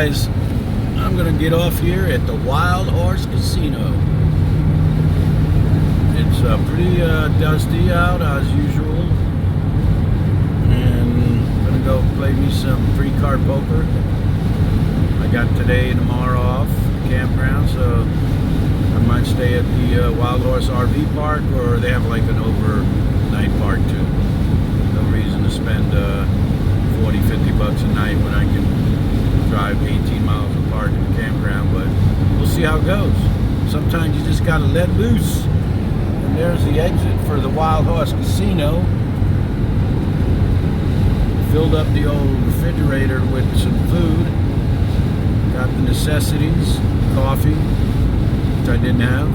guys, I'm gonna get off here at the Wild Horse Casino. It's pretty dusty out as usual, and I'm gonna go play me some free card poker. I got today and tomorrow off campground, so I might stay at the Wild Horse RV park, or they have like an overnight park too. No reason to spend 40, 50 bucks a night when I can drive 18 miles apart to the campground, but we'll see how it goes. Sometimes you just gotta let loose. And there's the exit for the Wild Horse Casino. Filled up the old refrigerator with some food. Got the necessities, coffee, which I didn't have.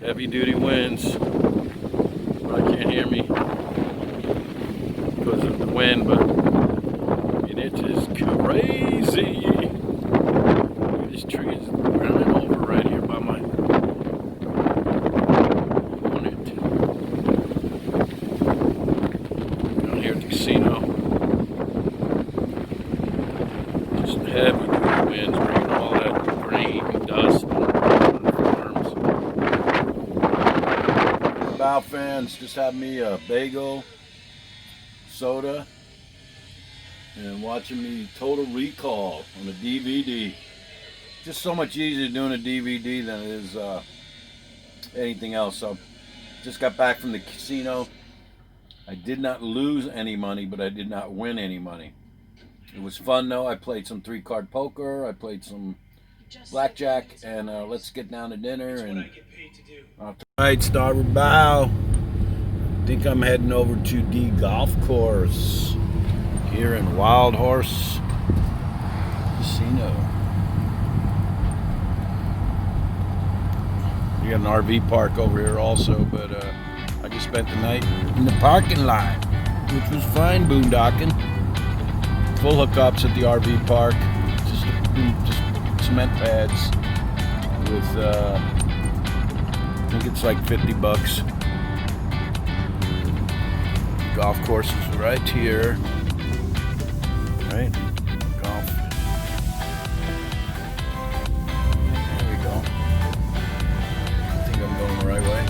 Heavy duty winds. I can't hear me because of the wind, but it is crazy. This tree is running over right here by my down here at the casino. Just heavy duty winds bringing all that rain and dust. Bow fans, just had me a bagel, soda, and watching me Total Recall on a DVD. Just so much easier doing a DVD than it is anything else. So just got back from the casino. I did not lose any money, but I did not win any money. It was fun though. I played some 3-card poker, I played some blackjack, and let's get down to dinner. And right, starboard bow. I think I'm heading over to the golf course here in Wild Horse Casino. We got an RV park over here also, but I just spent the night in the parking lot, which was fine. Boondocking, full hookups at the RV park, just cement pads with I think it's like 50 bucks. Golf course is right here. Right? Golf. There we go. I think I'm going the right way.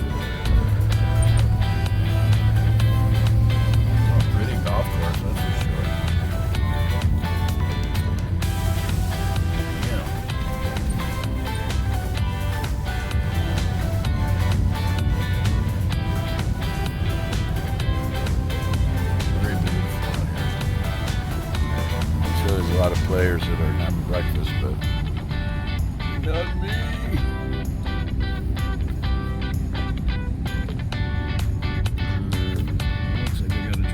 Oh, pretty golf course, that's for sure. There's a lot of players that are having breakfast, but not me. Looks like I gotta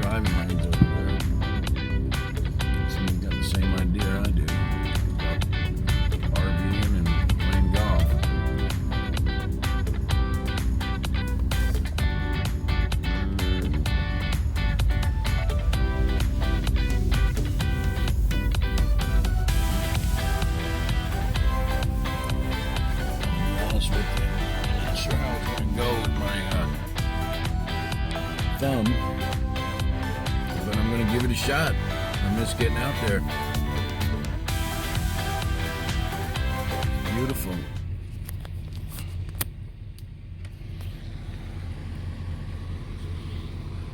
with you. I'm not sure how it's going to go with my thumb, but I'm going to give it a shot. I miss getting out there. Beautiful.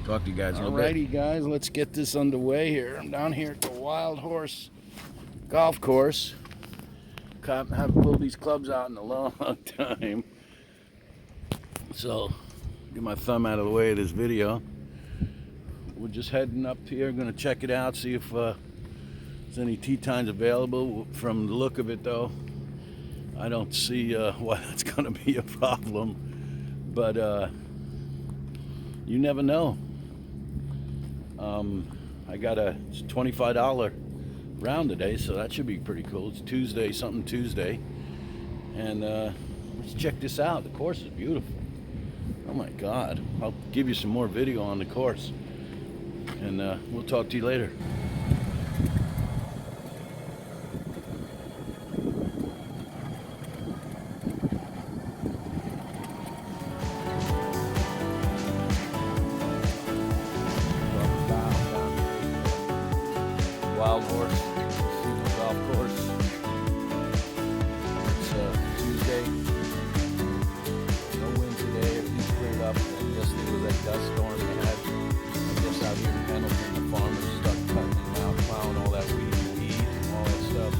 Talk to you guys in a bit. Alrighty, guys, let's get this underway here. I'm down here at the Wild Horse golf course. Haven't pulled these clubs out in a long time. So, get my thumb out of the way of this video. We're just heading up here, gonna check it out, see if there's any tee times available. From the look of it though, I don't see why that's gonna be a problem, but you never know. I got a $25 round today, so that should be pretty cool. It's Tuesday, something Tuesday, and let's check this out. The course is beautiful. Oh my God! I'll give you some more video on the course, and we'll talk to you later. Wild Horse golf course. It's Tuesday. No wind today. Everything's cleared up. And yesterday was that dust storm they had. I guess out here in Pendleton, the farmers started cutting them out, plowing all that weed and all that stuff.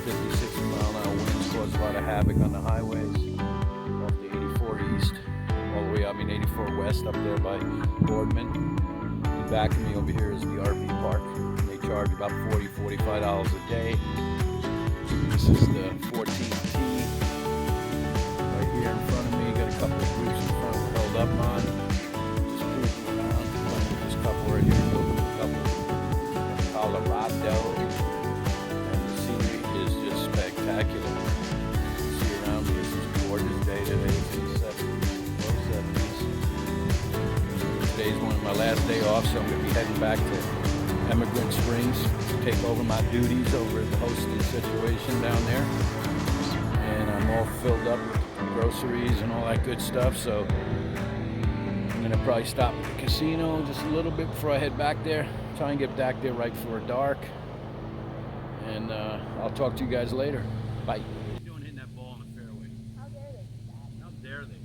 50, 60 mile an hour winds caused a lot of havoc on the highways. Off the 84 east, all the way up, 84 west up there by Boardman. And back of me over here is the RV park. Charge about $40, $45 a day. This is the 14th tee. Right here in front of me, got a couple of groups in front held up on. Just cruising around, playing with this couple right here, a couple from Colorado. And the scenery is just spectacular. You see around me, it's a gorgeous day today. It's in the 70s, low 70s. Today's one of my last day off, so I'm going to be heading back to Emigrant Springs to take over my duties over at the hosting situation down there. And I'm all filled up with groceries and all that good stuff, so I'm gonna probably stop at the casino just a little bit before I head back there. Try and get back there right before dark. And I'll talk to you guys later. Bye. What are you doing hitting that ball in the fairway? How dare they? How dare they?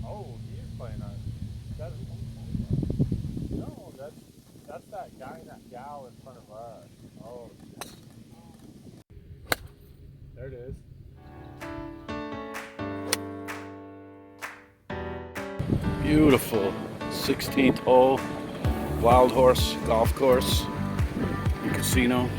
Oh, he's playing on. No, that's that guy and that gal in front of us. Oh, there it is. Beautiful 16th hole, Wild Horse golf course and casino.